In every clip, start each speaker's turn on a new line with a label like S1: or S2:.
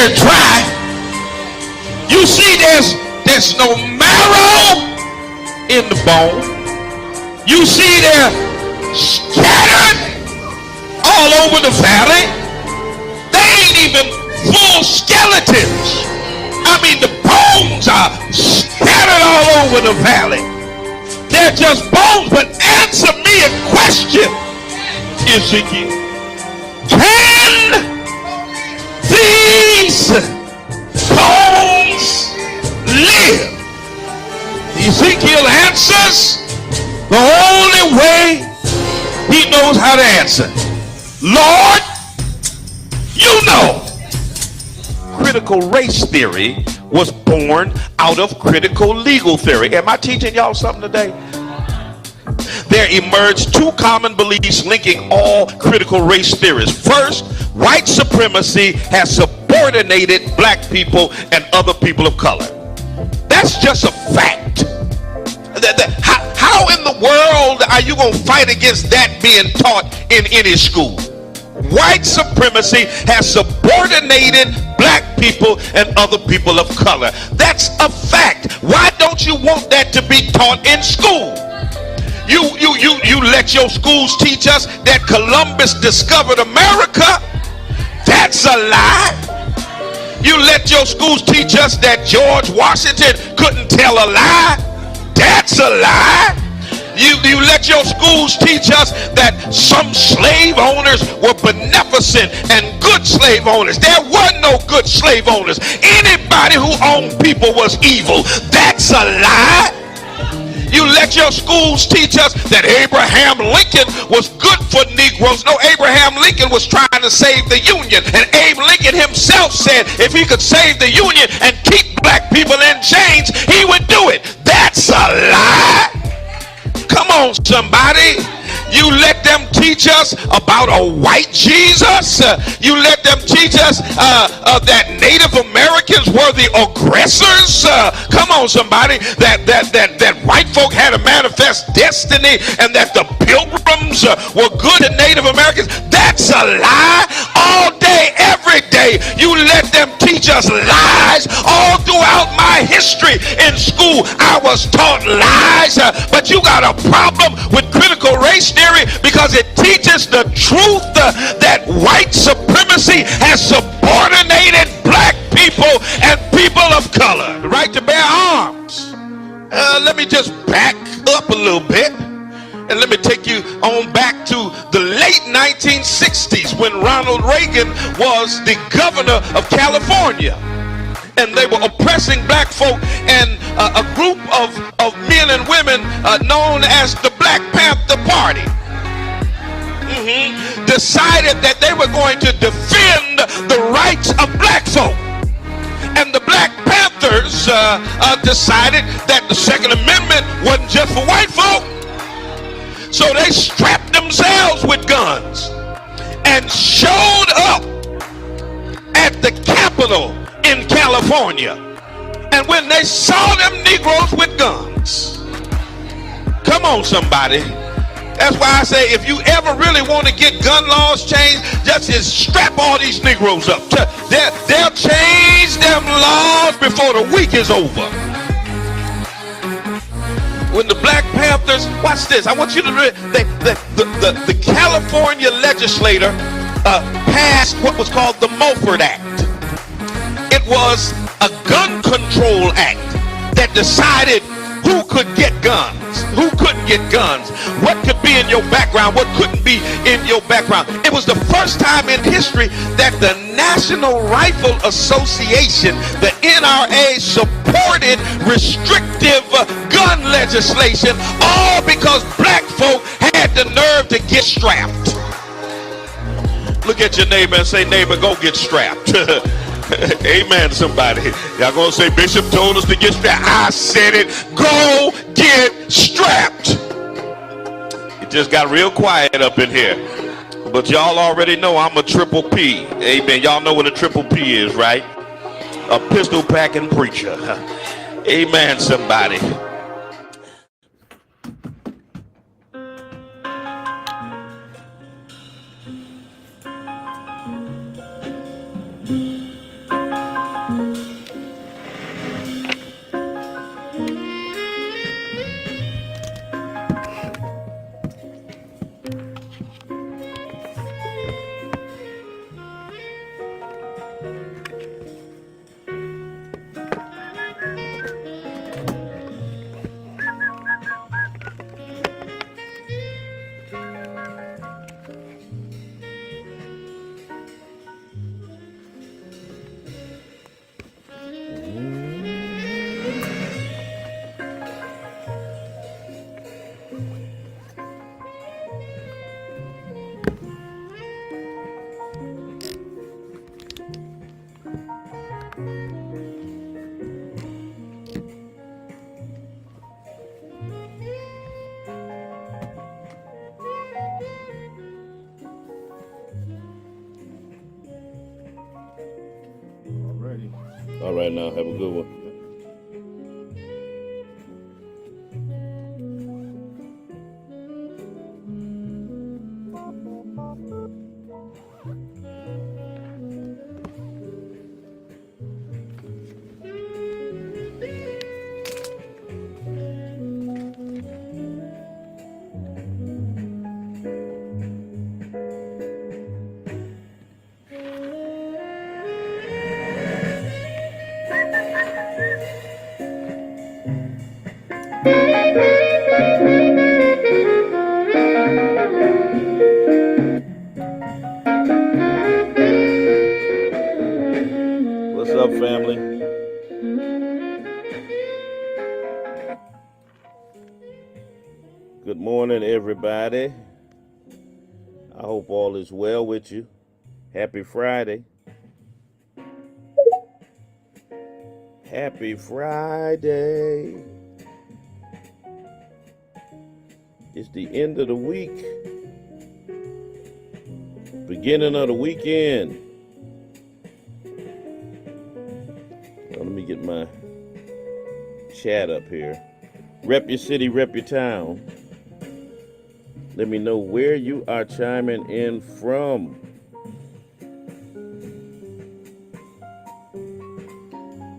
S1: very dry. You see, there's no marrow in the bone. You see, they're scattered all over the valley. They ain't even full skeletons. I mean, the bones are scattered all over the valley. They're just bones. But answer me a question, Ezekiel. Can these bones live? Ezekiel answers the only way he knows how to answer. Lord, you know. Critical race theory was born out of critical legal theory. Am I teaching y'all something today? There emerged two common beliefs linking all critical race theories. First, white supremacy has subordinated black people and other people of color. That's just a fact. How in the world are you going to fight against that being taught in any school? White supremacy has subordinated black people and other people of color. That's a fact. Why don't you want that to be taught in school? You let your schools teach us that Columbus discovered America. That's a lie. You let your schools teach us that George Washington couldn't tell a lie. That's a lie. You let your schools teach us that some slave owners were beneficent and good slave owners. There were no good slave owners. Anybody who owned people was evil. That's a lie. You let your schools teach us that Abraham Lincoln was good for Negroes. No, Abraham Lincoln was trying to save the Union. And Abe Lincoln himself said if he could save the Union and keep black people in chains, he would do it. That's a lie. Come on, somebody. You let them teach us about a white Jesus. You let them teach us that Native Americans were the aggressors. Come on, somebody. That white folk had a manifest destiny and that the pilgrims were good at Native Americans. That's a lie. All day, every day, you let them teach us lies. All throughout my history in school, I was taught lies. But you got a problem with critical race theory because it teaches the truth that white supremacy has subordinated black people and people of color. The right to bear arms. Let me just back up a little bit and let me take you on back to the late 1960s when Ronald Reagan was the governor of California. And they were oppressing black folk, and a group of men and women known as the Black Panther Party decided that they were going to defend the rights of black folk. And the Black Panthers decided that the Second Amendment wasn't just for white folk. So they strapped themselves with guns and showed up at the Capitol in California. And when they saw them Negroes with guns, come on, somebody. That's why I say if you ever really want to get gun laws changed, just strap all these Negroes up. They'll change them laws before the week is over. When the Black Panthers, watch this, I want you to read, the California legislator passed what was called the Mulford Act. It was a gun control act that decided who could get guns, who couldn't get guns, what could be in your background, what couldn't be in your background. It was the first time in history that the National Rifle Association, the NRA, supported restrictive gun legislation, all because black folk had the nerve to get strapped. Look at your neighbor and say, neighbor, go get strapped. Amen, somebody. Y'all gonna say Bishop told us to get strapped. I said it. Go get strapped. It just got real quiet up in here. But y'all already know I'm a triple P. Amen. Y'all know what a triple P is, right? A pistol packing preacher. Amen, somebody. All right, now have a good one. What's up, family? Good morning, everybody. I hope all is well with you. Happy Friday. Happy Friday. It's the end of the week. Beginning of the weekend. Well, let me get my chat up here. Rep your city, rep your town. Let me know where you are chiming in from.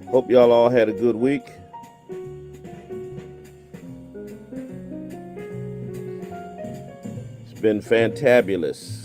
S1: Hope y'all all had a good week. It's been fantabulous.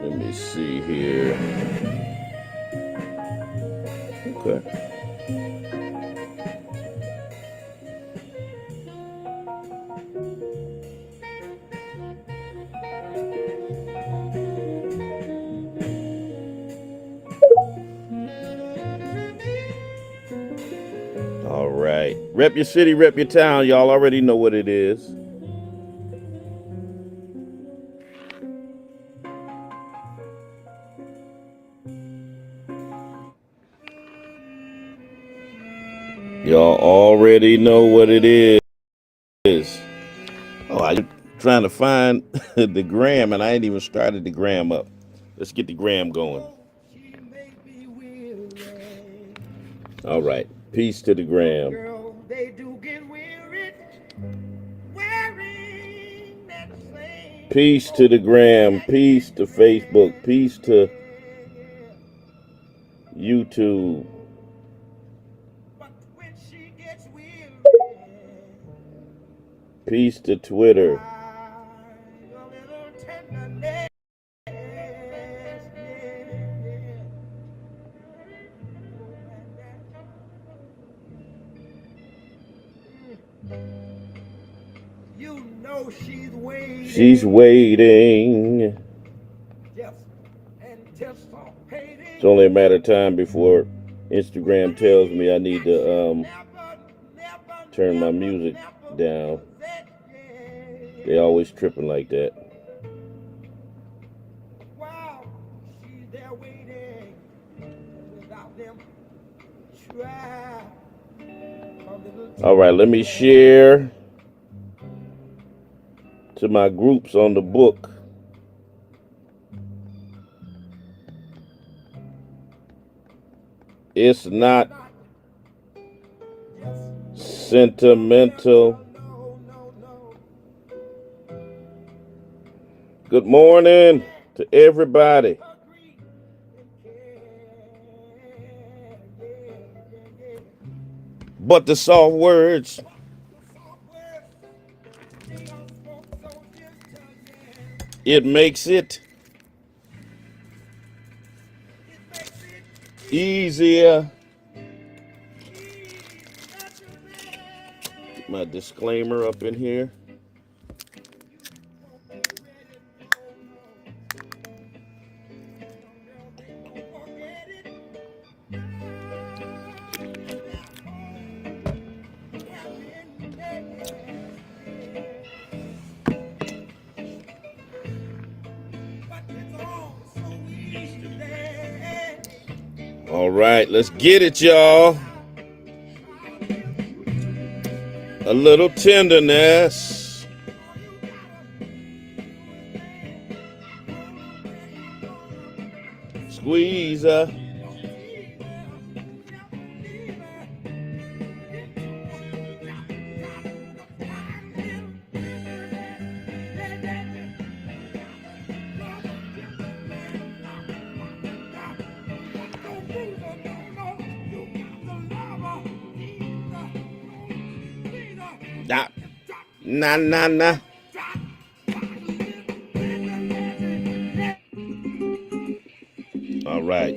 S1: Let me see here. Okay. All right. Rep your city, rep your town. Y'all already know what it is. Y'all already know what it is. Oh, I'm trying to find the gram, and I ain't even started the gram up. Let's get the gram going. All right. Peace to the gram. Girl, they do get weary wearing that same. Peace to the gram. Peace to Facebook. Peace to YouTube. Peace to Twitter. You know she's waiting. She's waiting. It's only a matter of time before Instagram tells me I need to turn my music down. They always tripping like that. Wow, she's there waiting. Without them, try. All right, let me share to my groups on the book. It's not sentimental. Good morning to everybody. But the soft words. It makes it easier. Get my disclaimer up in here. All right, let's get it, y'all. A little tenderness. Squeeze her. Nah. All right.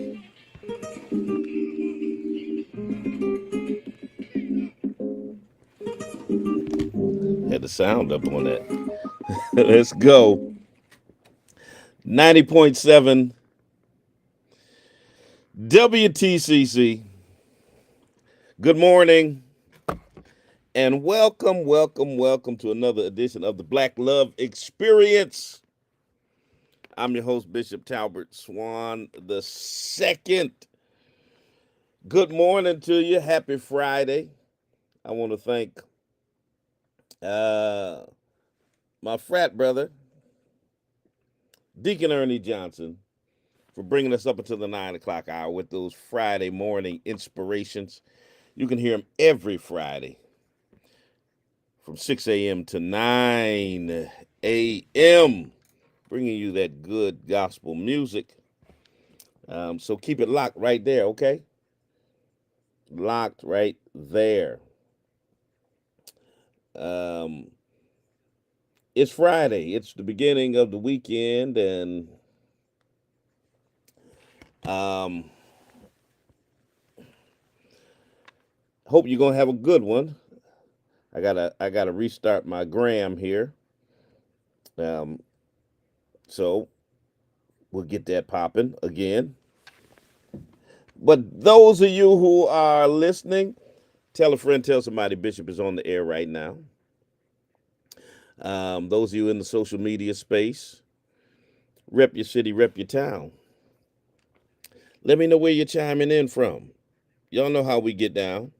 S1: Had the sound up on that. Let's go. 90.7 WTCC. Good morning. And welcome to another edition of the Black Love Experience. I'm your host, Bishop Talbert Swan the second. Good morning to you. Happy Friday. I want to thank my frat brother, Deacon Ernie Johnson, for bringing us up until the 9 o'clock hour with those Friday morning inspirations. You can hear him every Friday from 6 a.m. to 9 a.m., bringing you that good gospel music. So keep it locked right there, okay? Locked right there. It's Friday. It's the beginning of the weekend, and hope you're gonna have a good one. I gotta restart my gram here. So we'll get that popping again. But those of you who are listening, tell a friend, tell somebody Bishop is on the air right now. Those of you in the social media space, rep your city, rep your town. Let me know where you're chiming in from. Y'all know how we get down.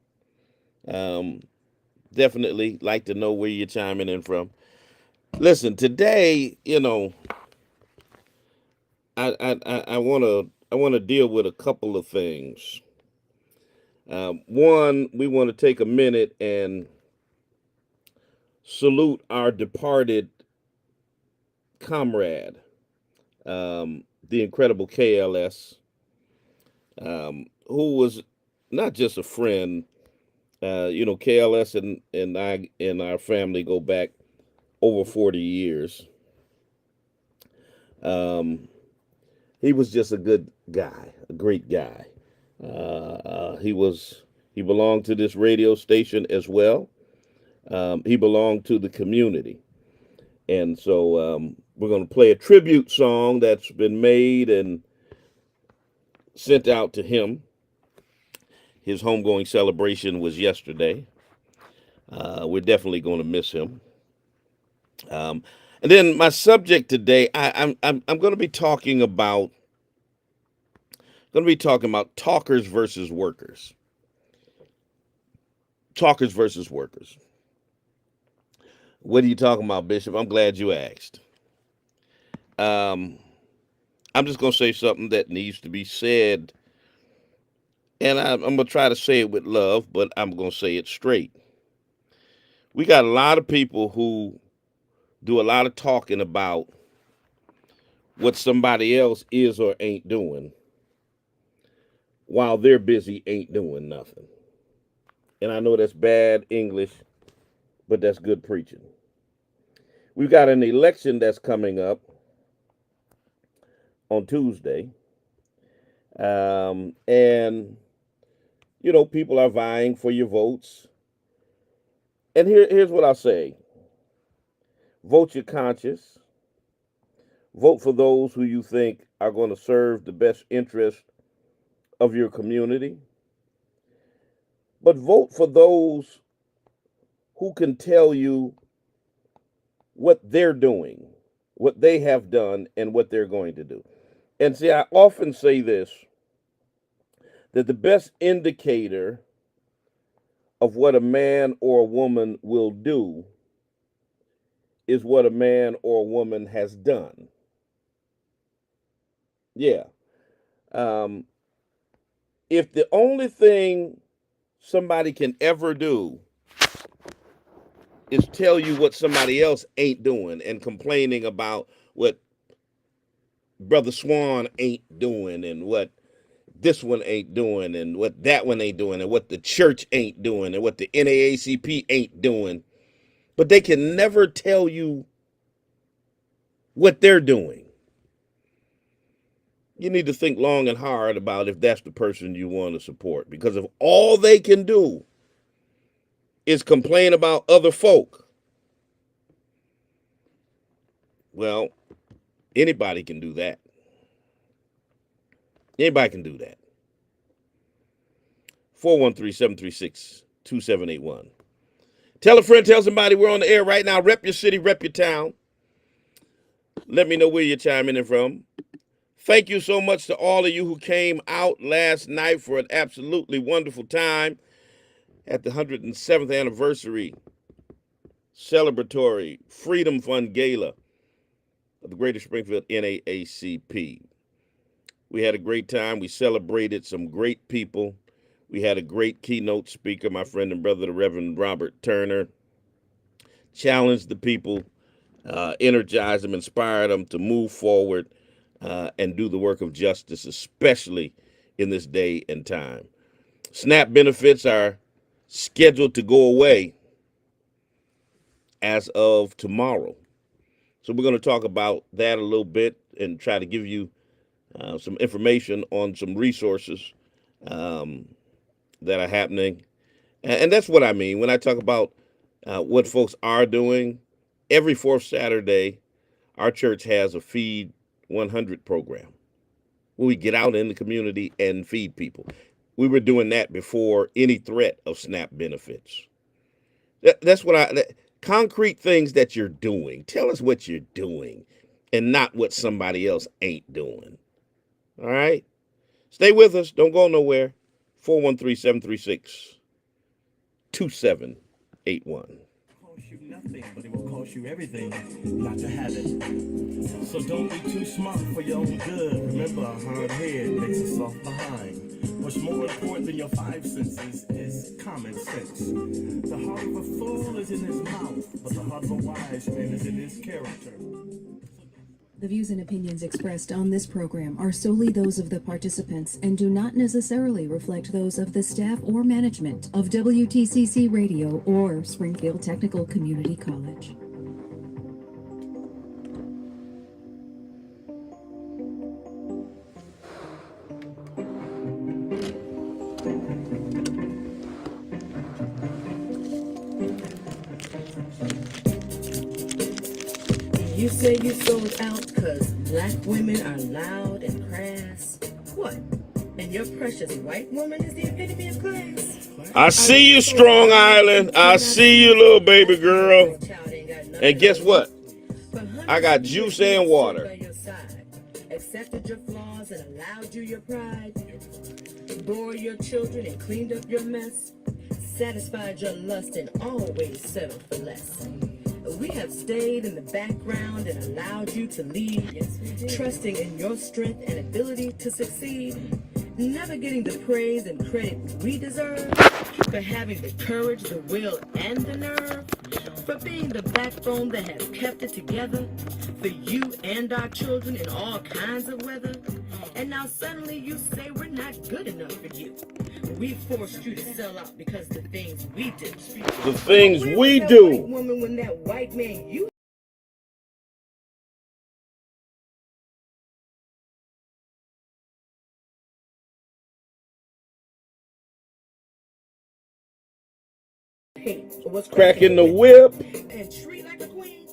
S1: Definitely like to know where you're chiming in from. Listen, today, I want to deal with a couple of things. One, we want to take a minute and salute our departed comrade, the incredible KLS, who was not just a friend. KLS and I and our family go back over 40 years. He was just a good guy, a great guy. He belonged to this radio station as well. He belonged to the community. And so we're going to play a tribute song that's been made and sent out to him. His homegoing celebration was yesterday. We're definitely going to miss him. And then my subject today, I'm going to be talking about talkers versus workers. Talkers versus workers. What are you talking about, Bishop? I'm glad you asked. I'm just going to say something that needs to be said. And I'm going to try to say it with love, but I'm going to say it straight. We got a lot of people who do a lot of talking about what somebody else is or ain't doing while they're busy ain't doing nothing. And I know that's bad English, but that's good preaching. We've got an election that's coming up on Tuesday. And, people are vying for your votes. And here's what I'll say. Vote your conscience. Vote for those who you think are going to serve the best interest of your community. But vote for those who can tell you what they're doing, what they have done, and what they're going to do. And see, I often say this, that the best indicator of what a man or a woman will do is what a man or a woman has done. Yeah. If the only thing somebody can ever do is tell you what somebody else ain't doing and complaining about what Brother Swan ain't doing and what this one ain't doing and what that one ain't doing and what the church ain't doing and what the NAACP ain't doing, but they can never tell you what they're doing, you need to think long and hard about if that's the person you want to support. Because if all they can do is complain about other folk, well, anybody can do that. Anybody can do that. 413-736-2781. Tell a friend, tell somebody we're on the air right now. Rep your city, rep your town. Let me know where you're chiming in from. Thank you so much to all of you who came out last night for an absolutely wonderful time at the 107th anniversary celebratory Freedom Fund Gala of the Greater Springfield NAACP. We had a great time. We celebrated some great people. We had a great keynote speaker, my friend and brother, the Reverend Robert Turner. Challenged the people, energized them, inspired them to move forward and do the work of justice, especially in this day and time. SNAP benefits are scheduled to go away as of tomorrow. So we're going to talk about that a little bit and try to give you some information on some resources that are happening. And that's what I mean when I talk about what folks are doing. Every fourth Saturday, our church has a Feed 100 program where we get out in the community and feed people. We were doing that before any threat of SNAP benefits. That's what concrete things that you're doing. Tell us what you're doing and not what somebody else ain't doing. All right? Stay with us. Don't go nowhere. 413-736-2781.
S2: Cost you nothing, but it will cost you everything not to have it. So don't be too smart for your own good. Remember, a hard head makes a soft behind. What's more important than your five senses is common sense. The heart of a fool is in his mouth, but the heart of a wise man is in his character.
S3: The views and opinions expressed on this program are solely those of the participants and do not necessarily reflect those of the staff or management of WTCC Radio or Springfield Technical Community College.
S4: You say you sold out because black women are loud and crass. What? And your precious white woman is the epitome of class?
S1: I see you, Strong Island. I see you, little baby girl. And guess what? I got juice and water.
S4: Accepted your flaws and allowed you your pride. Bore your children and cleaned up your mess. Satisfied your lust and always settled for less. We have stayed in the background and allowed you to lead, trusting in your strength and ability to succeed, never getting the praise and credit we deserve, for having the courage, the will, and the nerve, for being the backbone that has kept it together, for you and our children in all kinds of weather. And now suddenly you say we're not good enough for you. We forced you to sell out because the things we did.
S1: The things we do.
S4: White woman when that white man you was
S1: Cracking the whip.
S4: and treat like a queen.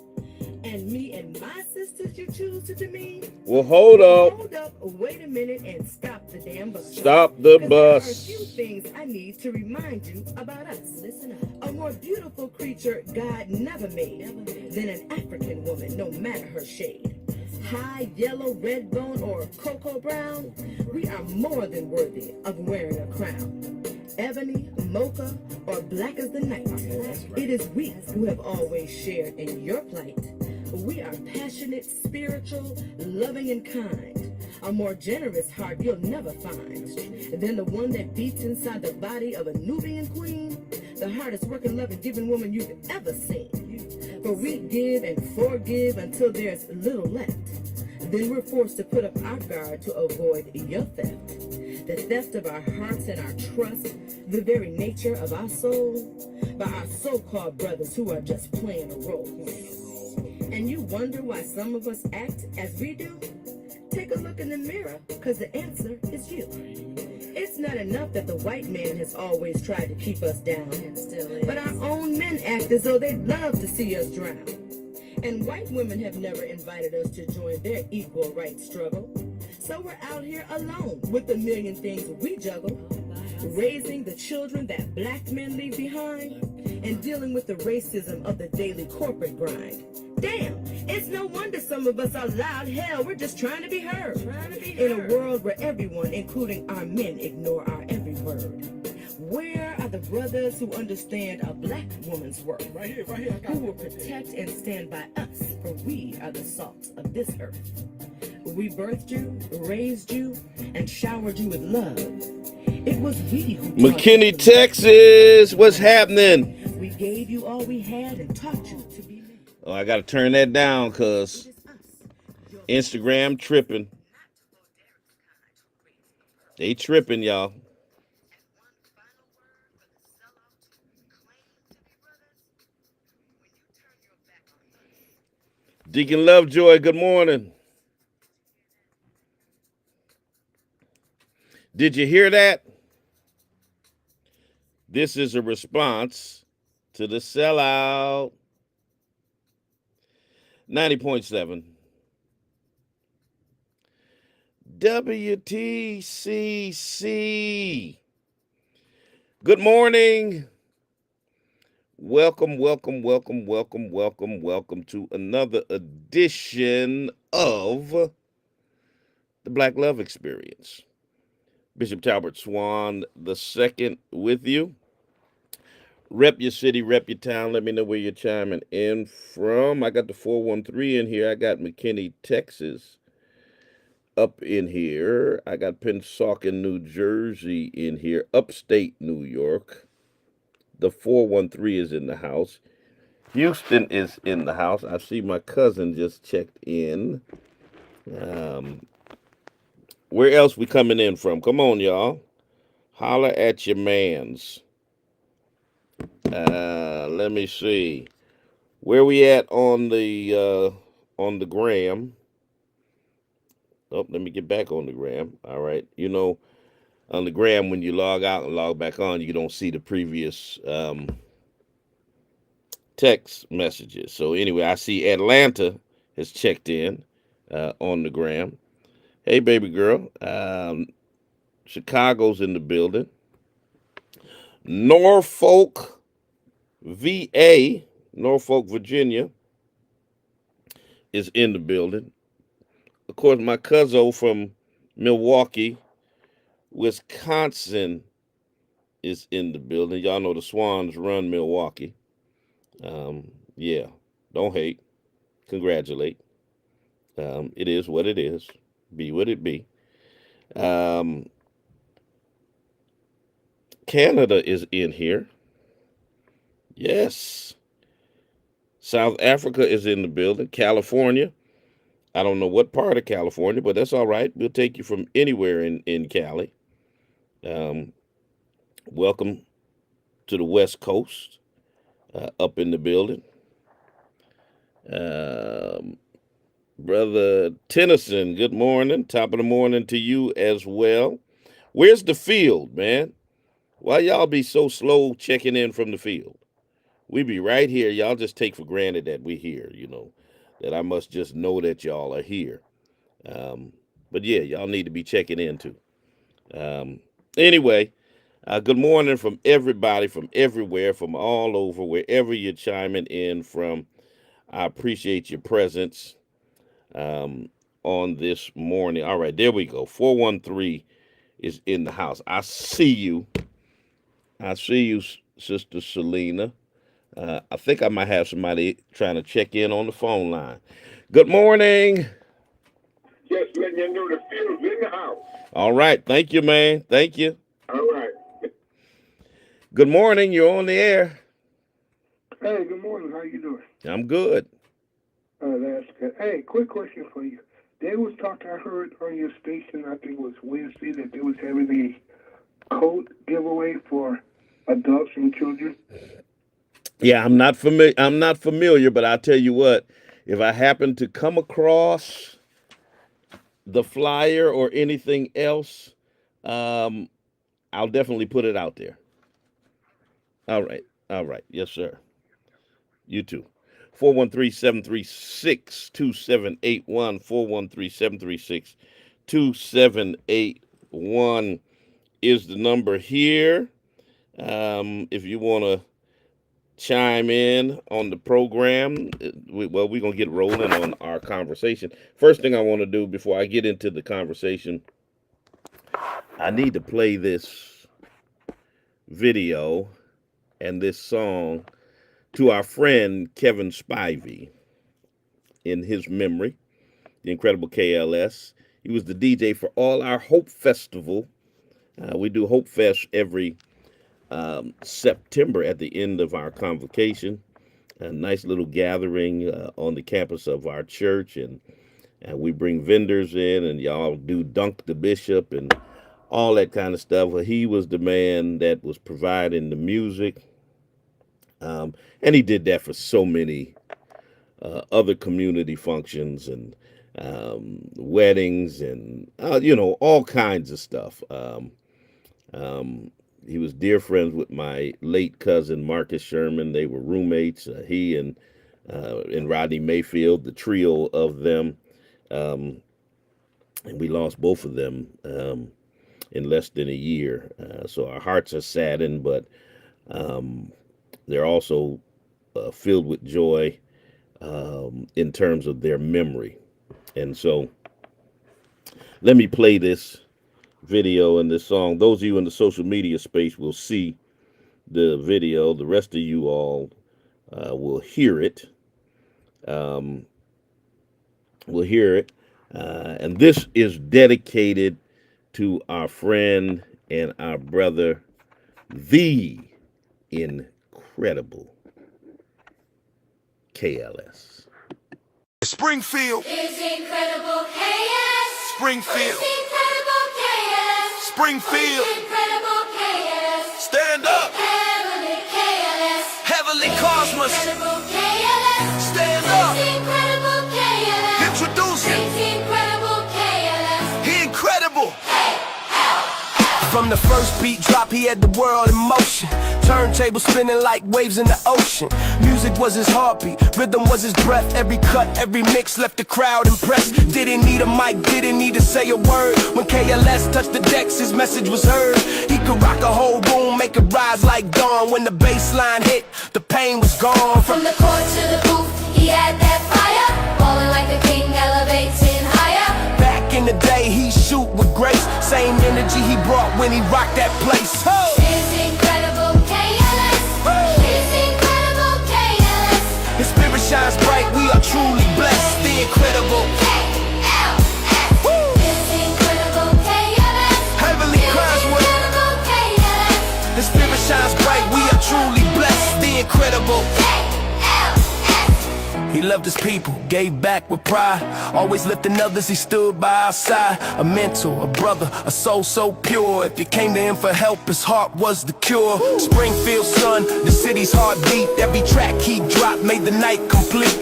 S4: And me and my sisters you choose to demean.
S1: Well, hold up.
S4: Hold up, wait a minute and stop the damn bus.
S1: Stop the
S4: 'Cause
S1: bus.
S4: There are a few things I need to remind you about us. Listen up. A more beautiful creature God never made than an African woman, no matter her shade. high, yellow, red bone, or cocoa brown, we are more than worthy of wearing a crown. Ebony, mocha, or black as the night, it is we who have always shared in your plight. We are passionate, spiritual, loving, and kind. A more generous heart you'll never find than the one that beats inside the body of a Nubian queen, the hardest working, loving, giving woman you've ever seen. For we give and forgive until there's little left. Then we're forced to put up our guard to avoid your theft. The theft of our hearts and our trust, the very nature of our soul, by our so-called brothers who are just playing a role. And you wonder why some of us act as we do? Take a look in the mirror, because the answer is you. It's not enough that the white man has always tried to keep us down, but our own men act as though they'd love to see us drown. And white women have never invited us to join their equal rights struggle. So we're out here alone with a million things we juggle, raising the children that black men leave behind, and dealing with the racism of the daily corporate grind. Damn, it's no wonder some of us are loud. Hell, we're just trying to be heard. In a world where everyone, including our men, ignore our every word. Where are the brothers who understand a black woman's worth? Right here, who will protect and stand by us, for we are the salt of this earth. We birthed you, raised you, and showered you with love. It was we who
S1: McKinney, Texas, what's happening?
S4: We gave you all we had and taught you to be men.
S1: Oh, I got to turn that down because Instagram tripping. They tripping, y'all. Deacon Lovejoy, good morning. Did you hear that? This is a response to the sellout. 90.7. WTCC. Good morning. Welcome to another edition of the Black Love Experience. Bishop Talbert Swan II with you. Rep your city, rep your town. Let me know where you're chiming in from. I got the 413 in here. I got McKinney, Texas up in here. I got Pennsauken, New Jersey in here. Upstate New York. The 413 is in the house. Houston is in the house. I see my cousin just checked in. Where else we coming in from? Come on, y'all. Holler at your mans. Let me see. Where we at on the gram? Oh, let me get back on the gram. All right. You know, on the gram, when you log out and log back on, you don't see the previous text messages. So anyway, I see Atlanta has checked in on the gram. Hey, baby girl. Chicago's in the building. Norfolk, VA, Norfolk, Virginia, is in the building. Of course, my cousin from Milwaukee, Wisconsin, is in the building. Y'all know the Swans run Milwaukee. Yeah, don't hate. Congratulate. It is what it is. Be what it be. Canada is in here. Yes. South Africa is in the building. California. I don't know what part of California, but that's all right. We'll take you from anywhere in Cali. Welcome to the West Coast, up in the building. Brother Tennyson, good morning. Top of the morning to you as well. Where's the field, man? Why y'all be so slow checking in from the field? We be right here. Y'all just take for granted that we're here, you know, that I must just know that y'all are here. But yeah, y'all need to be checking in too. Anyway, good morning from everybody, from everywhere, from all over, wherever you're chiming in from. I appreciate your presence. on this morning. All right, there we go. 413 is in the house. I see you. Sister Selena. I think I might have somebody trying to check in on the phone line. Good morning.
S5: Yes, letting you know the field's in the house.
S1: All right. Thank you, man. Thank you.
S5: All right.
S1: Good morning. You're on the air.
S5: Hey, good morning. How you doing?
S1: I'm good.
S5: That's good. Hey, quick question for you. They was talking, I heard on your station, I think it was Wednesday, that they was having a coat giveaway for adults and children.
S1: Yeah, I'm not familiar, but I'll tell you what, if I happen to come across the flyer or anything else, I'll definitely put it out there. All right. Yes, sir. You too. 413-736-2781. 413-736-2781 is the number here. If you want to chime in on the program, we're going to get rolling on our conversation. First thing I want to do before I get into the conversation, I need to play this video and this song to our friend Kevin Spivey in his memory, the incredible KLS. He was the DJ for all our Hope Festival. We do Hope Fest every September at the end of our convocation. A nice little gathering on the campus of our church, and we bring vendors in, and y'all do Dunk the Bishop and all that kind of stuff. Well, he was the man that was providing the music. And he did that for so many other community functions and weddings and, all kinds of stuff. He was dear friends with my late cousin, Marcus Sherman. They were roommates. He and Rodney Mayfield, the trio of them. And we lost both of them in less than a year. So our hearts are saddened, but they're also filled with joy in terms of their memory. And so let me play this video and this song. Those of you in the social media space will see the video. The rest of you all will hear it. And this is dedicated to our friend and our brother, the incredible KLS.
S6: Springfield
S7: is incredible KS.
S6: Springfield
S7: Is incredible KS.
S6: Springfield
S7: Is incredible KS.
S6: stand up.
S7: Heavenly KLS.
S6: Heavenly Cosmos
S7: Incredible KLS.
S6: stand up.
S7: Is incredible KLS.
S6: Introducing
S7: Is incredible KLS.
S6: he incredible.
S8: From the first beat drop, he had the world in motion. Turntable spinning like waves in the ocean. Music was his heartbeat, rhythm was his breath. Every cut, every mix left the crowd impressed. Didn't need a mic, didn't need to say a word. When KLS touched the decks, his message was heard. He could rock a whole room, make it rise like dawn. When the bass line hit, the pain was gone.
S7: From the court to the booth, he had that fire. Falling like a king, elevating higher.
S8: Back in the day, he shoot with grace. Same energy he brought when he rocked that place.
S7: Is incredible KLS. Is incredible KLS.
S8: His spirit shines bright, we are truly blessed. The incredible
S7: Is incredible KLS.
S8: Heavenly
S7: Is
S8: Cosmos.
S7: incredible KLS.
S8: His spirit shines bright, we are truly blessed. The incredible. He loved his people, gave back with pride. Always lifting others, he stood by our side. A mentor, a brother, a soul so pure. If you came to him for help, his heart was the cure. Springfield sun, the city's heartbeat. Every track he dropped made the night complete.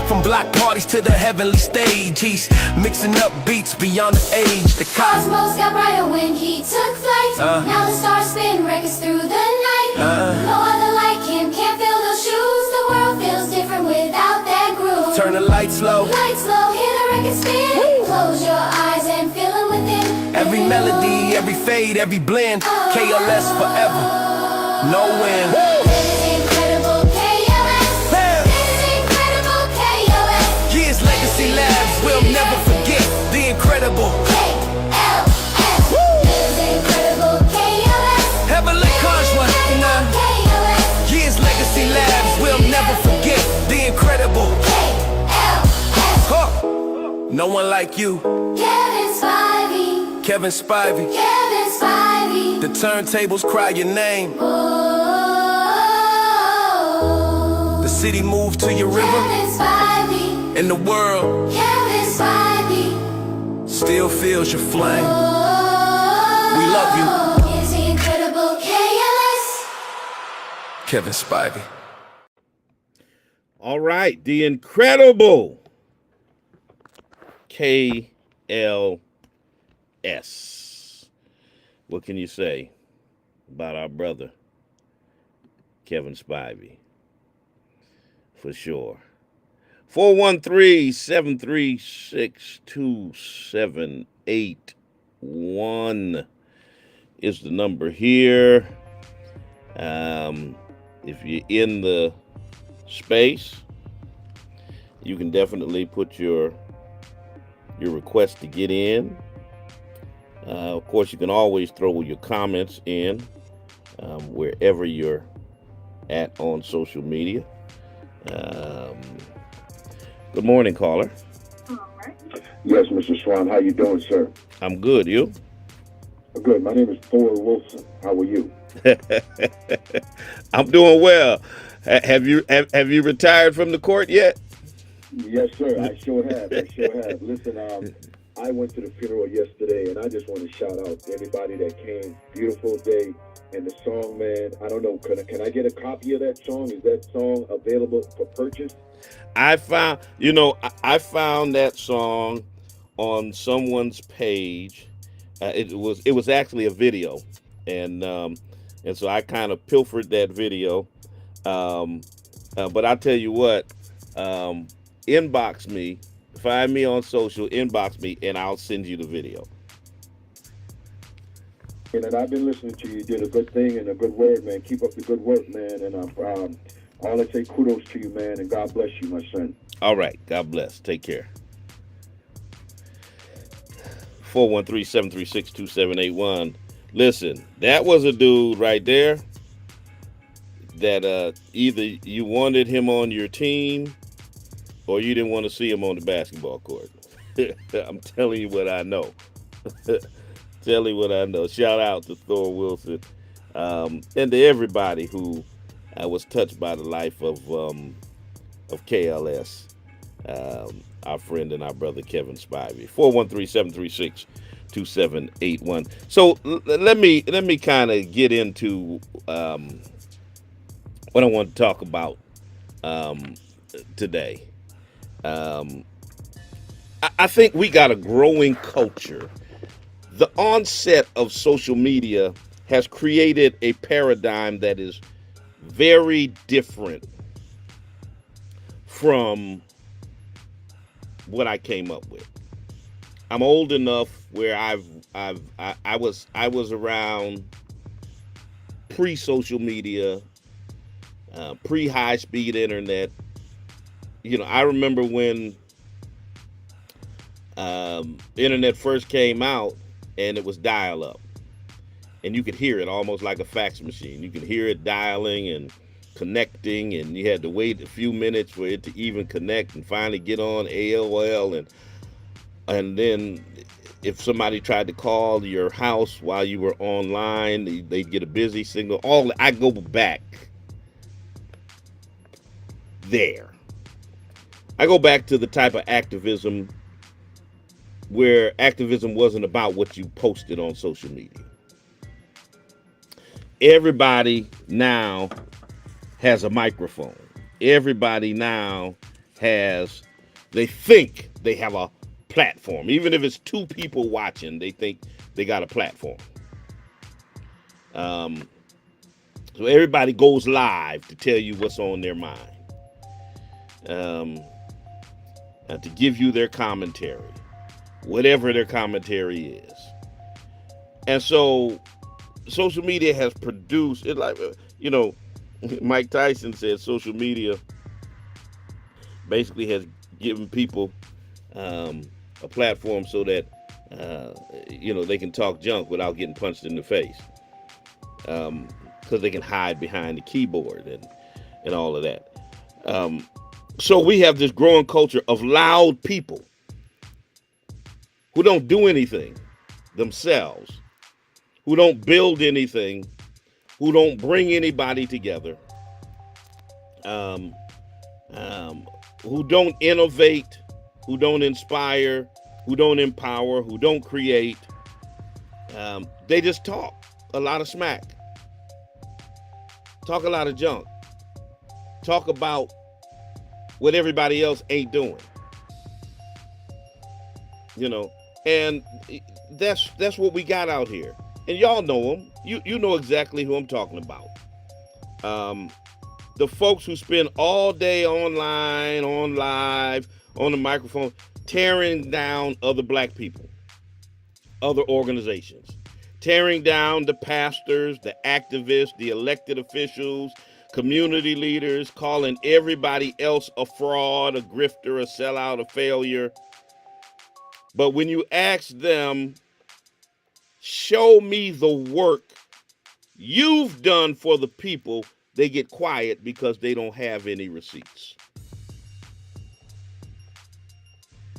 S8: From block parties to the heavenly stage, he's mixing up beats beyond the age. The
S7: Cosmos got brighter when he took flight. Now the stars spin records through the night. No other like him, can't fill those shoes. The world feels different without that groove.
S8: turn the lights low.
S7: Lights low, hear the record spin. Close your eyes and feel it within.
S8: Every melody, every fade, every blend. KLS forever, no end.
S7: This is incredible KLS. This is incredible KLS.
S8: Years legacy labs will never forget. No one like you.
S7: Kevin Spivey.
S8: Kevin Spivey.
S7: Kevin Spivey.
S8: The turntables cry your name.
S7: Oh.
S8: The city moved to your river.
S7: Kevin Spivey.
S8: And the world
S7: Kevin Spivey.
S8: still feels your flame. We love you.
S7: Is he incredible? KLS.
S8: Kevin Spivey.
S1: All right, the incredible KLS. What can you say about our brother, Kevin Spivey? For sure. 413-736-2781 is the number here. If you're in the space, you can definitely put your request to get in. Of course, you can always throw your comments in wherever you're at on social media. Good morning, caller.
S9: Yes, Mr. Swan. How you doing, sir?
S1: I'm good. You?
S9: Good. My name is Thor Wilson. How are you?
S1: I'm doing well. Have you retired from the court yet?
S9: Yes, sir. I sure have. Listen, I went to the funeral yesterday, and I just want to shout out to everybody that came. Beautiful day. And the song, man, I don't know. Can I get a copy of that song? Is that song available for purchase?
S1: I found that song on someone's page. It was actually a video, and so I kind of pilfered that video. But I tell you what, inbox me, find me on social, inbox me, and I'll send you the video.
S9: And I've been listening to you. You did a good thing and a good word, man. Keep up the good work, man. And all I say, kudos to you, man, and God bless you, my son.
S1: All right. God bless. Take care. 413-736-2781. Listen, that was a dude right there that either you wanted him on your team or you didn't want to see him on the basketball court. I'm telling you what I know. Tell you what I know. Shout out to Thor Wilson and to everybody who was touched by the life of KLS, our friend and our brother Kevin Spivey. 413-736-2781. So let me kind of get into what I want to talk about today. I think we got a growing culture. The onset of social media has created a paradigm that is very different from what I came up with. I'm old enough where I was around pre-social media, pre-high-speed internet. You know, I remember when internet first came out. And it was dial-up, and you could hear it almost like a fax machine. You could hear it dialing and connecting, and you had to wait a few minutes for it to even connect and finally get on AOL. And then if somebody tried to call your house while you were online, they'd get a busy signal. I go back there. I go back to the type of activism where activism wasn't about what you posted on social media. Everybody now has a microphone. Everybody now they think they have a platform. Even if it's two people watching, they think they got a platform. So everybody goes live to tell you what's on their mind. To give you their commentary. Whatever their commentary is. And so social media has produced it, like, you know, Mike Tyson said social media basically has given people a platform so that they can talk junk without getting punched in the face, because they can hide behind the keyboard and all of that. So we have this growing culture of loud people who don't do anything themselves, who don't build anything, who don't bring anybody together, who don't innovate, who don't inspire, who don't empower, who don't create. They just talk a lot of smack, talk a lot of junk, talk about what everybody else ain't doing. You know, and that's what we got out here. And y'all know them. You know exactly who I'm talking about. The folks who spend all day online, on live, on the microphone, tearing down other black people, other organizations, tearing down the pastors, the activists, the elected officials, community leaders, calling everybody else a fraud, a grifter, a sellout, a failure. But when you ask them, show me the work you've done for the people, they get quiet because they don't have any receipts.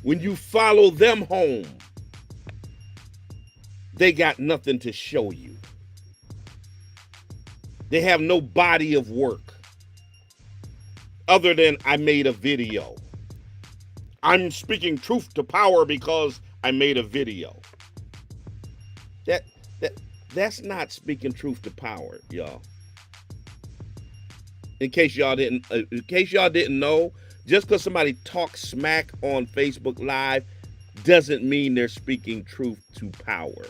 S1: When you follow them home, they got nothing to show you. They have no body of work other than I made a video. I'm speaking truth to power because I made a video. That's not speaking truth to power, y'all. In case y'all didn't know, just because somebody talks smack on Facebook Live doesn't mean they're speaking truth to power.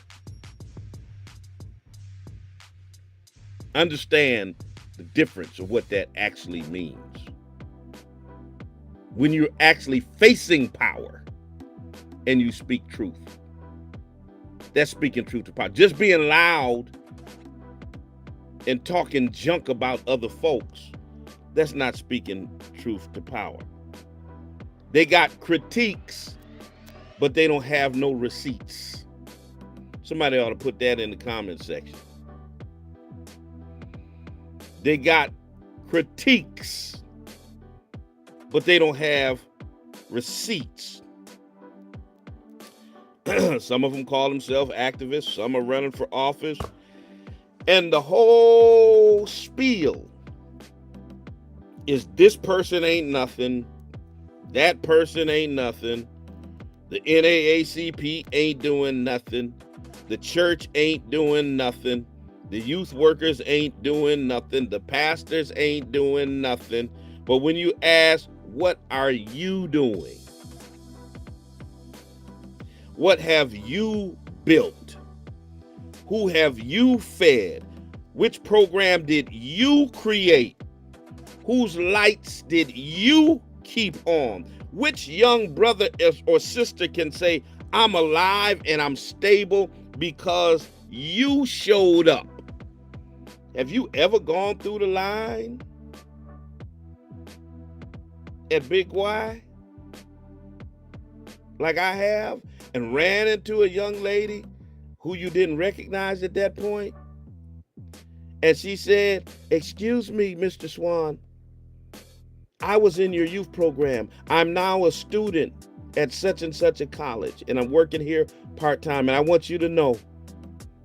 S1: Understand the difference of what that actually means. When you're actually facing power and you speak truth, that's speaking truth to power. Just being loud and talking junk about other folks, that's not speaking truth to power. They got critiques, but they don't have no receipts. Somebody ought to put that in the comment section. They got critiques, but they don't have receipts. Some of them call themselves activists. Some are running for office. And the whole spiel is this person ain't nothing. That person ain't nothing. The NAACP ain't doing nothing. The church ain't doing nothing. The youth workers ain't doing nothing. The pastors ain't doing nothing. But when you ask, what are you doing? What have you built? Who have you fed? Which program did you create? Whose lights did you keep on? Which young brother or sister can say, I'm alive and I'm stable because you showed up? Have you ever gone through the line at Big Y like I have and ran into a young lady who you didn't recognize at that point? And she said, excuse me, Mr. Swan, I was in your youth program. I'm now a student at such and such a college, and I'm working here part-time. And I want you to know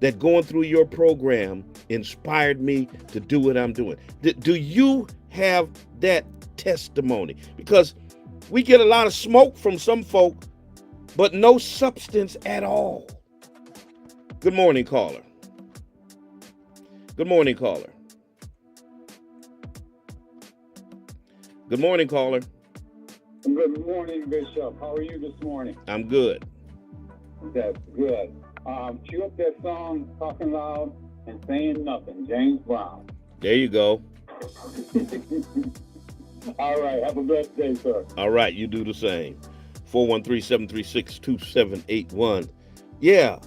S1: that going through your program inspired me to do what I'm doing. Do you have that testimony? Because we get a lot of smoke from some folk, but no substance at all. Good morning, caller. Good morning, caller. Good morning, caller.
S10: Good morning, Bishop. How are you this morning?
S1: I'm good.
S10: That's good. Cue up that song, Talking Loud and Saying Nothing, James Brown.
S1: There you go.
S10: All right. Have a blessed day, sir.
S1: All right. You do the same. 413-736-2781. Yeah.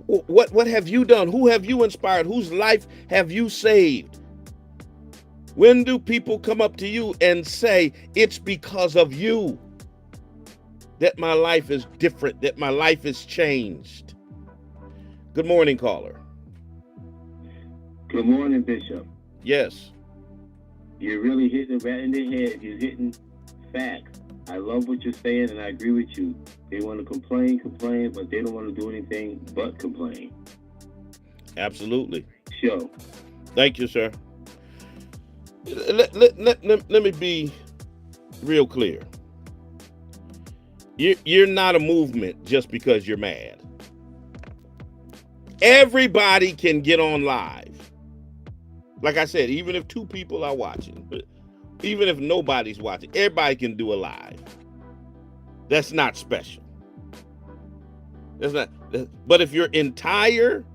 S1: What have you done? Who have you inspired? Whose life have you saved? When do people come up to you and say, it's because of you that my life is different, that my life is changed? Good morning, caller.
S11: Good morning, Bishop.
S1: Yes.
S11: You're really hitting it right in the head. You're hitting facts. I love what you're saying, and I agree with you. They want to complain, but they don't want to do anything but complain.
S1: Absolutely.
S11: Show.
S1: Thank you, sir. Let me be real clear. You're not a movement just because you're mad. Everybody can get on live. Like I said, even if 2 people are watching, even if nobody's watching, everybody can do a live. That's not special. That's not. But if your entire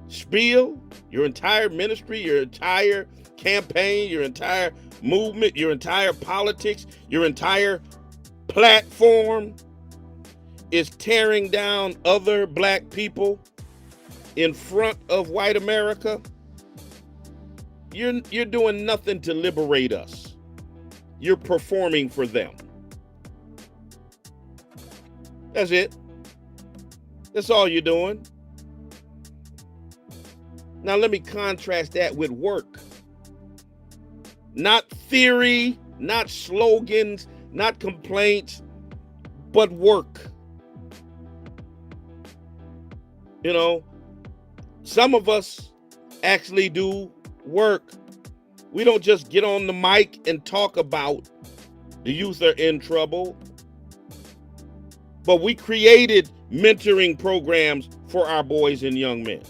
S1: spiel, your entire ministry, your entire campaign, your entire movement, your entire politics, your entire platform is tearing down other black people in front of white America, you're doing nothing to liberate us. You're performing for them. That's it. That's all you're doing. Now let me contrast that with work. Not theory, not slogans, not complaints, but work. You know, some of us actually do work. We don't just get on the mic and talk about the youth are in trouble, but we created mentoring programs for our boys and young men.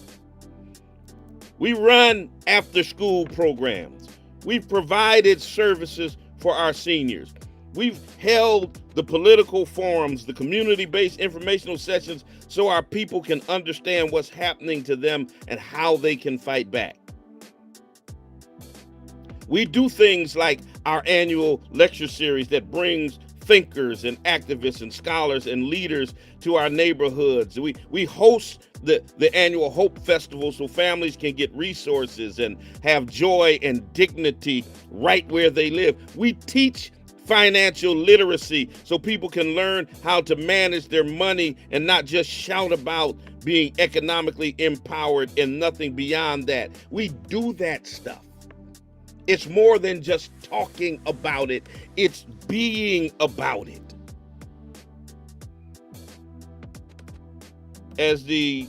S1: We run after-school programs. We've provided services for our seniors. We've held the political forums, the community-based informational sessions, so our people can understand what's happening to them and how they can fight back. We do things like our annual lecture series that brings thinkers and activists and scholars and leaders to our neighborhoods. We host the annual Hope Festival so families can get resources and have joy and dignity right where they live. We teach financial literacy so people can learn how to manage their money and not just shout about being economically empowered and nothing beyond that. We do that stuff. It's more than just talking about it. It's being about it. As the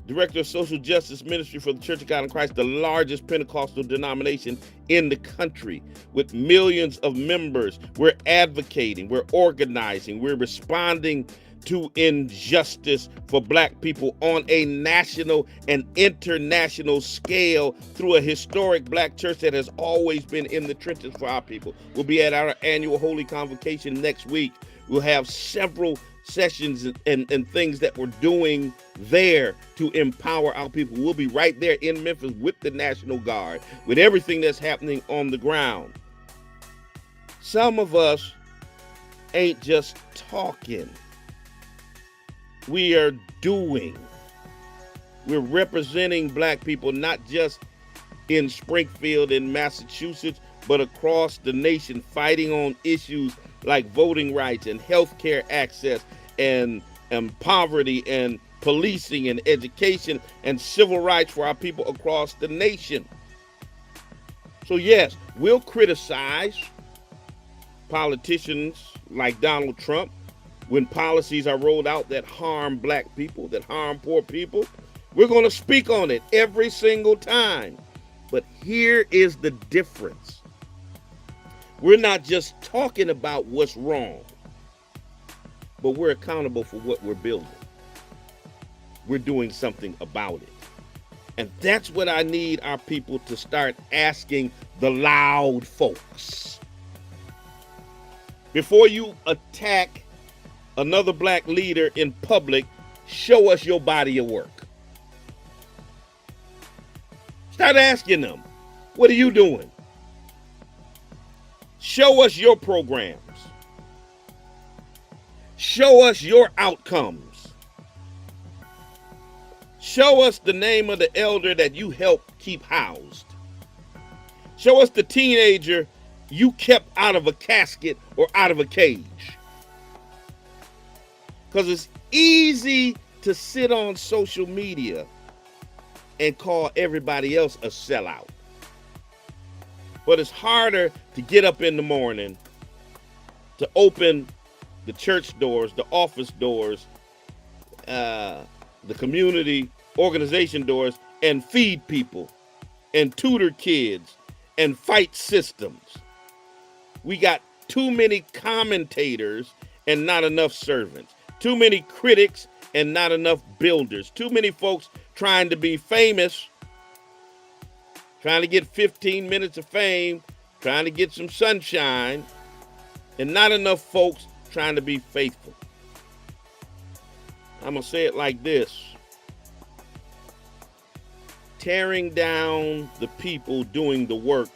S1: Director of Social Justice Ministry for the Church of God in Christ, the largest Pentecostal denomination in the country with millions of members, we're advocating, we're organizing, we're responding to injustice for black people on a national and international scale through a historic black church that has always been in the trenches for our people. We'll be at our annual Holy Convocation next week. We'll have several sessions and things that we're doing there to empower our people. We'll be right there in Memphis with the National Guard, with everything that's happening on the ground. Some of us ain't just talking. We are doing. We're representing black people, not just in Springfield and Massachusetts, but across the nation, fighting on issues like voting rights and healthcare access and poverty and policing and education and civil rights for our people across the nation. So yes, we'll criticize politicians like Donald Trump when policies are rolled out that harm black people, that harm poor people. We're going to speak on it every single time. But here is the difference. We're not just talking about what's wrong, but we're accountable for what we're building. We're doing something about it. And that's what I need our people to start asking the loud folks. Before you attack another black leader in public, show us your body of work. Start asking them, what are you doing? Show us your programs. Show us your outcomes. Show us the name of the elder that you helped keep housed. Show us the teenager you kept out of a casket or out of a cage. Because it's easy to sit on social media and call everybody else a sellout. But it's harder to get up in the morning to open the church doors, the office doors, the community organization doors, and feed people and tutor kids and fight systems. We got too many commentators and not enough servants. Too many critics and not enough builders. Too many folks trying to be famous, trying to get 15 minutes of fame, trying to get some sunshine, and not enough folks trying to be faithful. I'm going to say it like this. Tearing down the people doing the work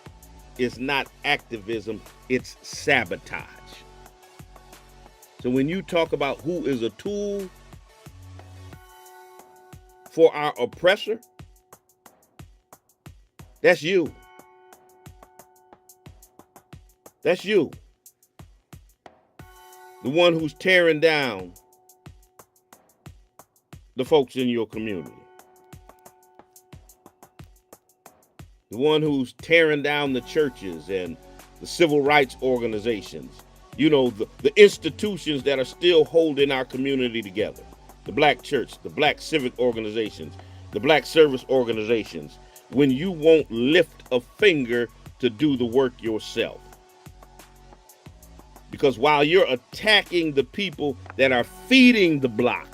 S1: is not activism, it's sabotage. So when you talk about who is a tool for our oppressor, that's you. That's you. The one who's tearing down the folks in your community. The one who's tearing down the churches and the civil rights organizations. You know, the institutions that are still holding our community together. The black church, the black civic organizations, the black service organizations. When you won't lift a finger to do the work yourself. Because while you're attacking the people that are feeding the block,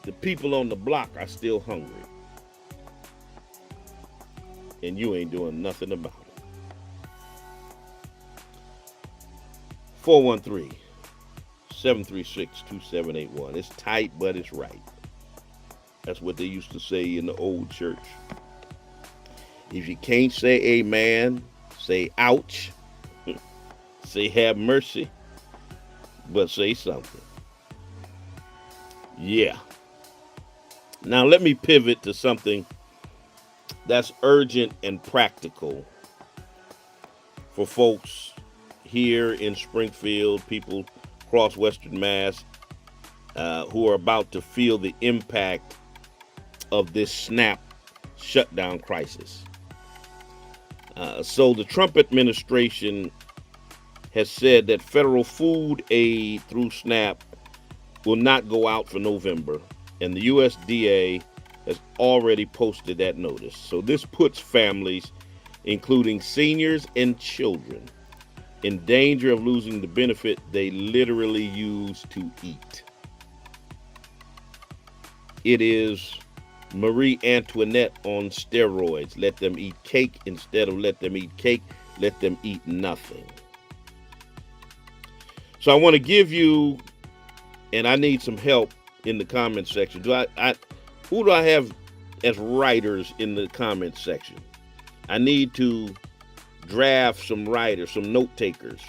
S1: the people on the block are still hungry. And you ain't doing nothing about it. 413-736-2781. It's tight, but it's right. That's what they used to say in the old church. If you can't say amen, say ouch. Say have mercy, but say something. Yeah. Now let me pivot to something that's urgent and practical for folks here in Springfield, people across Western Mass who are about to feel the impact of this SNAP shutdown crisis. So the Trump administration has said that federal food aid through SNAP will not go out for November, and the USDA has already posted that notice. So this puts families, including seniors and children, in danger of losing the benefit they literally use to eat. It is Marie Antoinette on steroids. Let them eat cake instead of let them eat cake. Let them eat nothing. So I want to give you, and I need some help in the comment section. Who do I have as writers in the comment section? I need to draft some writers, some note takers.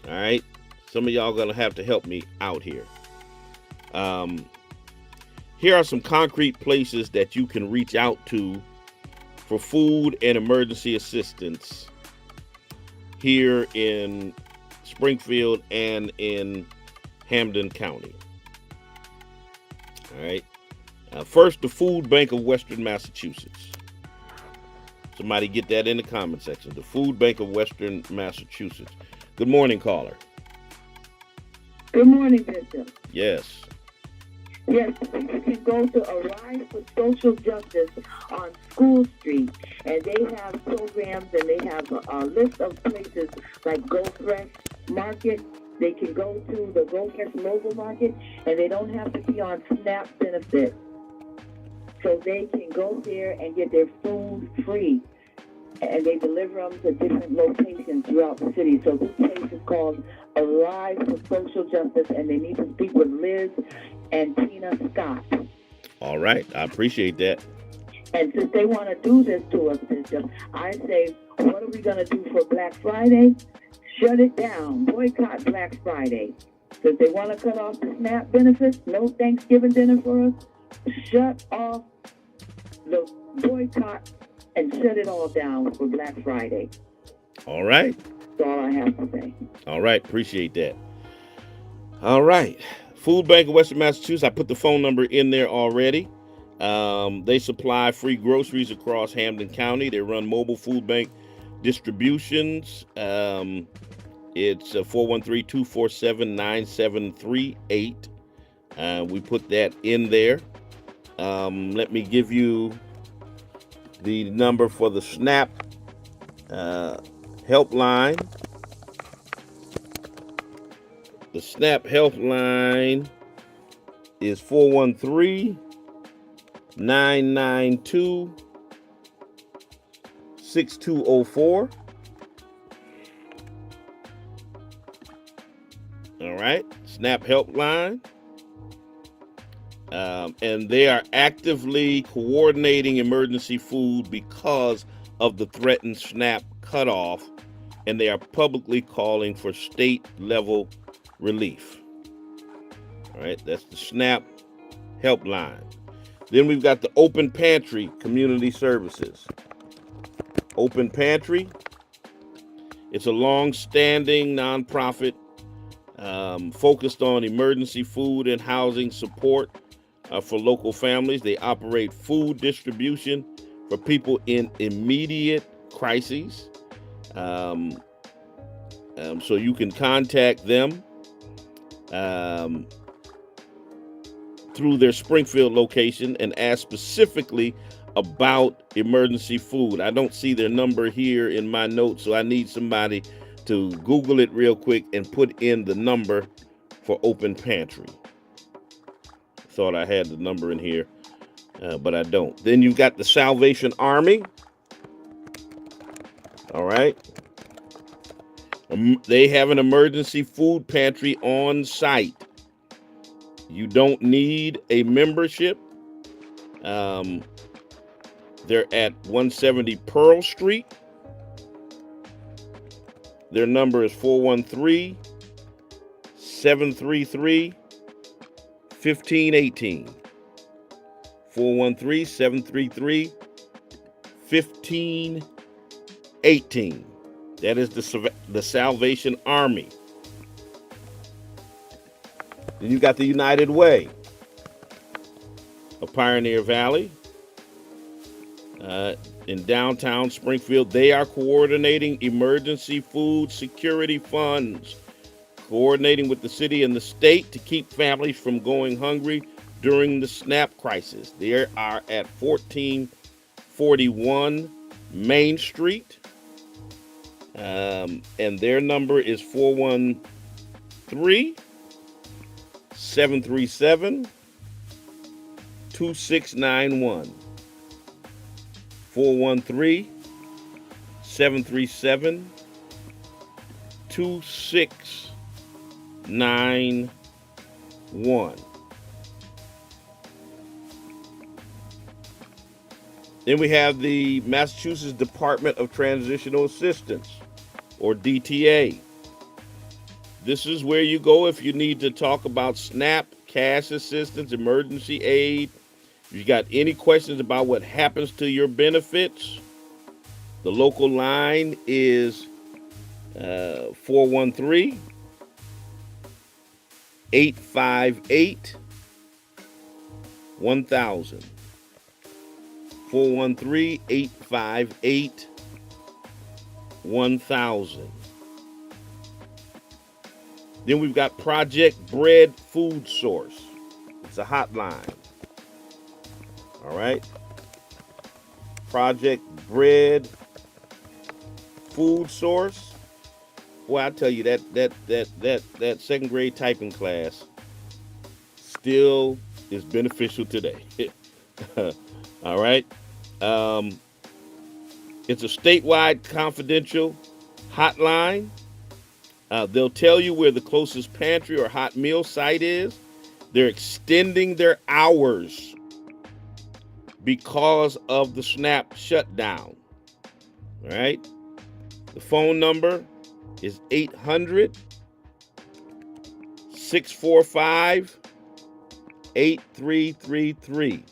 S1: All right. Some of y'all going to have to help me out here. Here are some concrete places that you can reach out to for food and emergency assistance here in Springfield and in Hampden County. All right. First, the Food Bank of Western Massachusetts. Somebody get that in the comment section. The Food Bank of Western Massachusetts. Good morning, caller.
S12: Good morning, Bishop.
S1: Yes.
S12: Yes, you can go to Arise for Social Justice on School Street, and they have programs, and they have a list of places like Go Fresh Market. They can go to the Go Fresh Mobile Market, and they don't have to be on SNAP benefit. So they can go there and get their food free, and they deliver them to different locations throughout the city. So this place is called Arise for Social Justice, and they need to speak with Liz and Tina Scott.
S1: All right. I appreciate that.
S12: And since they want to do this to us, Bishop, I say, what are we going to do for Black Friday? Shut it down. Boycott Black Friday. Since they want to cut off the SNAP benefits, no Thanksgiving dinner for us, shut off the boycott and shut it all down for Black Friday.
S1: All right.
S12: That's all I have to say.
S1: All right. Appreciate that. All right. Food Bank of Western Massachusetts. I put the phone number in there already. They supply free groceries across Hampden County. They run mobile food bank distributions. It's 413-247-9738. We put that in there. Let me give you the number for the SNAP helpline. The SNAP helpline is 413-992-6204. All right, SNAP helpline. And they are actively coordinating emergency food because of the threatened SNAP cutoff, and they are publicly calling for state-level relief. All right, that's the SNAP helpline. Then we've got the Open Pantry Community Services. Open Pantry, it's a long-standing nonprofit focused on emergency food and housing support for local families. They operate food distribution for people in immediate crises. So you can contact them through their Springfield location and ask specifically about emergency food. I don't see their number here in my notes, so I need somebody to Google it real quick and put in the number for Open Pantry. Thought I had the number in here, but I don't. Then you've got the Salvation Army. All right. They have an emergency food pantry on site. You don't need a membership. They're at 170 Pearl Street. Their number is 413-733-1518. 413-733-1518. That is the Salvation Army. Then you got the United Way of Pioneer Valley in downtown Springfield. They are coordinating emergency food security funds, coordinating with the city and the state to keep families from going hungry during the SNAP crisis. They are at 1441 Main Street. And their number is 413-737-2691. 413-737-2691. Then we have the Massachusetts Department of Transitional Assistance, or DTA. This is where you go if you need to talk about SNAP, cash assistance, emergency aid. If you got any questions about what happens to your benefits, the local line is 413-858-1000. 413-858-1000. Then we've got Project Bread Food Source. It's a hotline. All right. Project Bread Food Source. Boy, I tell you that second grade typing class still is beneficial today. All right. It's a statewide confidential hotline. They'll tell you where the closest pantry or hot meal site is. They're extending their hours because of the SNAP shutdown. All right. The phone number is 800-645-8333.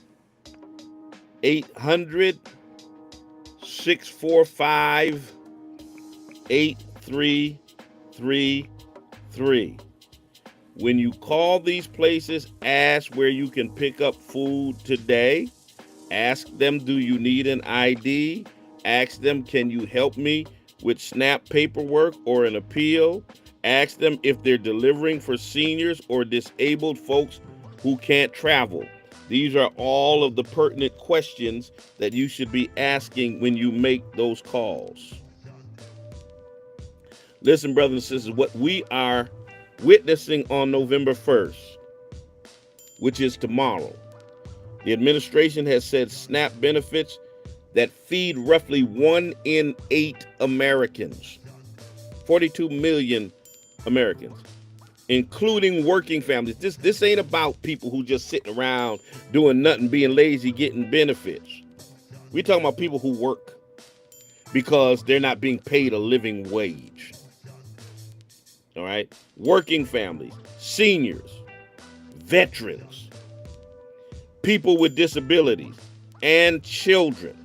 S1: 800-645-8333. When you call these places, ask where you can pick up food today. Ask them, do you need an ID? Ask them, can you help me with SNAP paperwork or an appeal. Ask them if they're delivering for seniors or disabled folks who can't travel. These are all of the pertinent questions that you should be asking when you make those calls. Listen, brothers and sisters, what we are witnessing on November 1st, which is tomorrow, the administration has said SNAP benefits that feed roughly 1 in 8 Americans, 42 million Americans, including working families. This ain't about people who just sitting around doing nothing, being lazy, getting benefits. We're talking about people who work because they're not being paid a living wage. All right? Working families, seniors, veterans, people with disabilities, and children.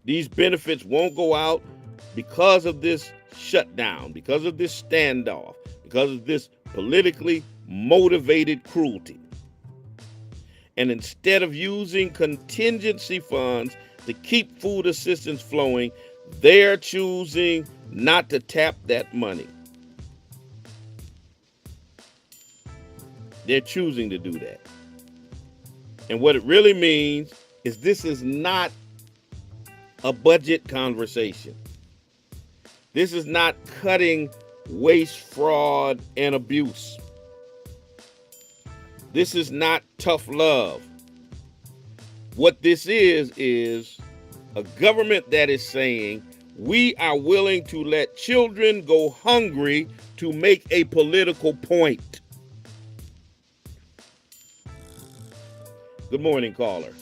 S1: These benefits won't go out because of this shutdown, because of this standoff, because of this politically motivated cruelty. And instead of using contingency funds to keep food assistance flowing, they're choosing not to tap that money. They're choosing to do that. And what it really means is this is not a budget conversation. This is not cutting waste, fraud, and abuse. This is not tough love. What this is a government that is saying we are willing to let children go hungry to make a political point. Good morning, caller.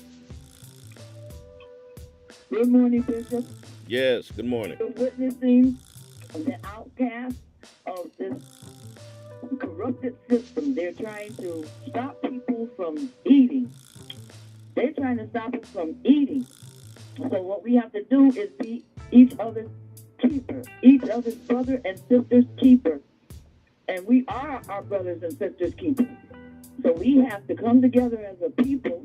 S12: Good morning, Bishop.
S1: Yes, good morning.
S12: We're witnessing the outcast of this corrupted system. They're trying to stop people from eating. They're trying to stop us from eating. So what we have to do is be each other's keeper, each other's brother and sister's keeper. And we are our brothers and sisters' keepers. So we have to come together as a people,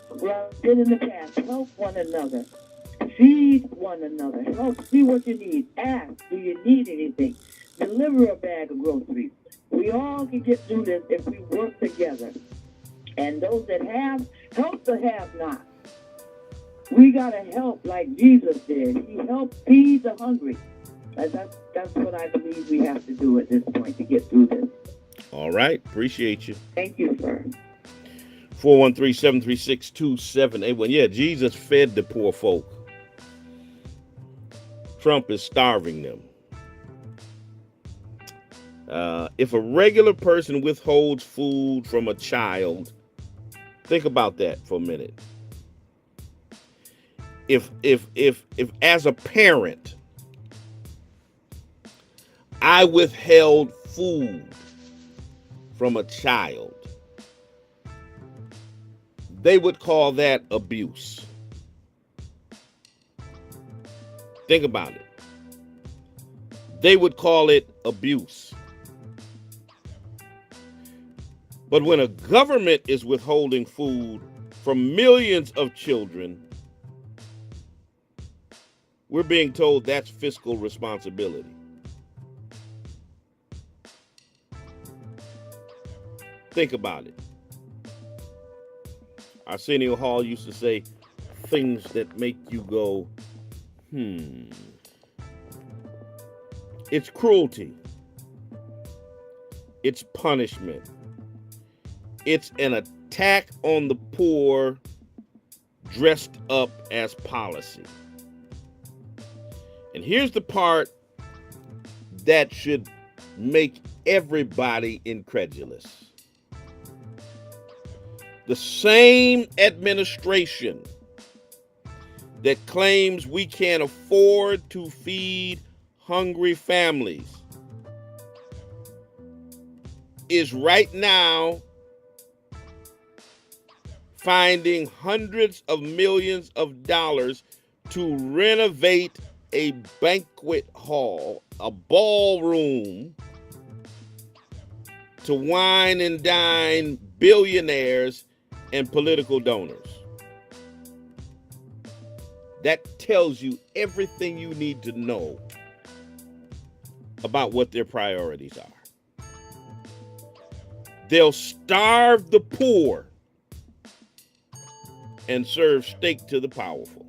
S12: like we did in the past, help one another, feed one another, help, see what you need, ask, do you need anything, deliver a bag of groceries. We all can get through this if we work together. And those that have, help the have-not. We got to help like Jesus did. He helped feed the hungry. And that's what I believe we have to do at this point to get through this.
S1: All right. Appreciate you.
S12: Thank you, sir.
S1: 413-736-2781. Yeah, Jesus fed the poor folk. Trump is starving them. If a regular person withholds food from a child, think about that for a minute. If as a parent, I withheld food from a child, they would call that abuse. Think about it. They would call it abuse. But when a government is withholding food from millions of children, we're being told that's fiscal responsibility. Think about it. Arsenio Hall used to say things that make you go, It's cruelty. It's punishment. It's an attack on the poor dressed up as policy. And here's the part that should make everybody incredulous. The same administration that claims we can't afford to feed hungry families is right now finding hundreds of millions of dollars to renovate a banquet hall, a ballroom, to wine and dine billionaires and political donors. That tells you everything you need to know about what their priorities are. They'll starve the poor and serve steak to the powerful.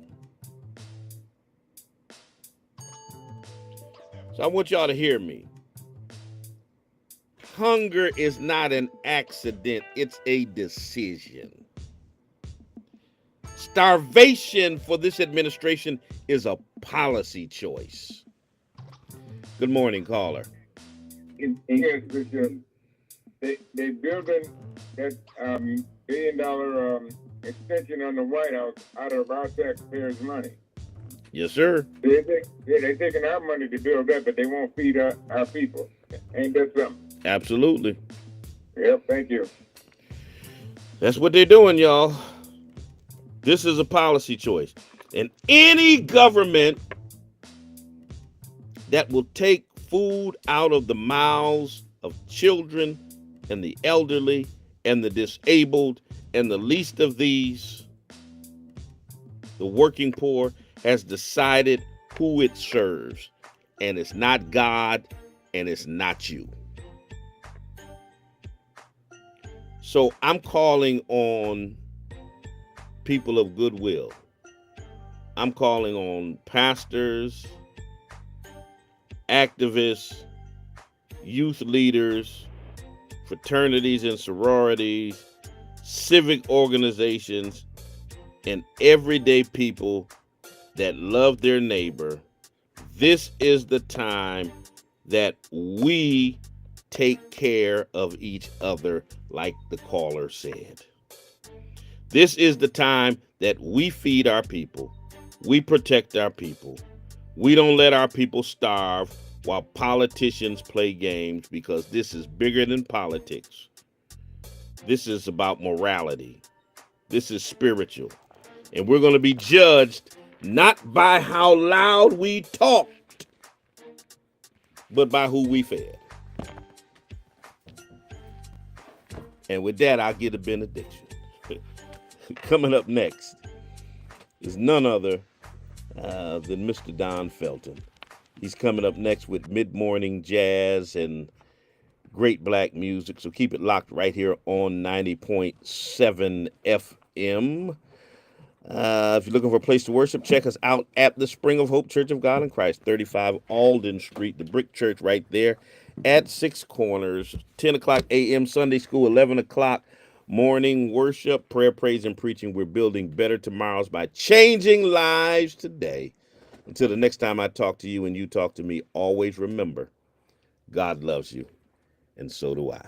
S1: So I want y'all to hear me. Hunger is not an accident, it's a decision. Starvation for this administration is a policy choice. Good morning, caller.
S13: Yes, Bishop. They building that $1 billion extension on the White House out of our taxpayers' money.
S1: Yes, sir.
S13: They're taking our money to build that, but they won't feed our people. Ain't that something?
S1: Absolutely.
S13: Yep, thank you.
S1: That's what they're doing, y'all. This is a policy choice. And any government that will take food out of the mouths of children and the elderly and the disabled and the least of these, the working poor, has decided who it serves. And it's not God and it's not you. So I'm calling on people of goodwill. I'm calling on pastors, activists, youth leaders, fraternities and sororities, civic organizations, and everyday people that love their neighbor. This is the time that we take care of each other, like the caller said. This is the time that we feed our people. We protect our people. We don't let our people starve while politicians play games, because this is bigger than politics. This is about morality. This is spiritual. And we're going to be judged not by how loud we talked, but by who we fed. And with that, I'll get a benediction. Coming up next is none other than Mr. Don Felton. He's coming up next with mid-morning jazz and great black music. So keep it locked right here on 90.7 FM. If you're looking for a place to worship, check us out at the Spring of Hope Church of God in Christ, 35 Alden Street, the brick church right there at Six Corners, 10 o'clock a.m. Sunday school, 11 o'clock morning worship, prayer, praise, and preaching. We're building better tomorrows by changing lives today. Until the next time I talk to you and you talk to me, always remember, God loves you, and so do I.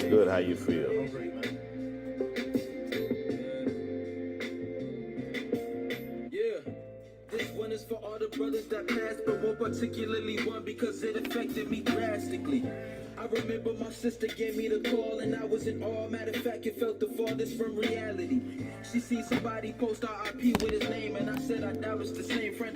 S1: Good, how you feel?
S2: I'm great, man.
S8: Yeah, this one is for all the brothers that passed, but more particularly one because it affected me drastically. I remember my sister gave me the call and I was in awe. Matter of fact, it felt the farthest from reality. She seen somebody post RIP with his name and I said I doubt it's the same friend.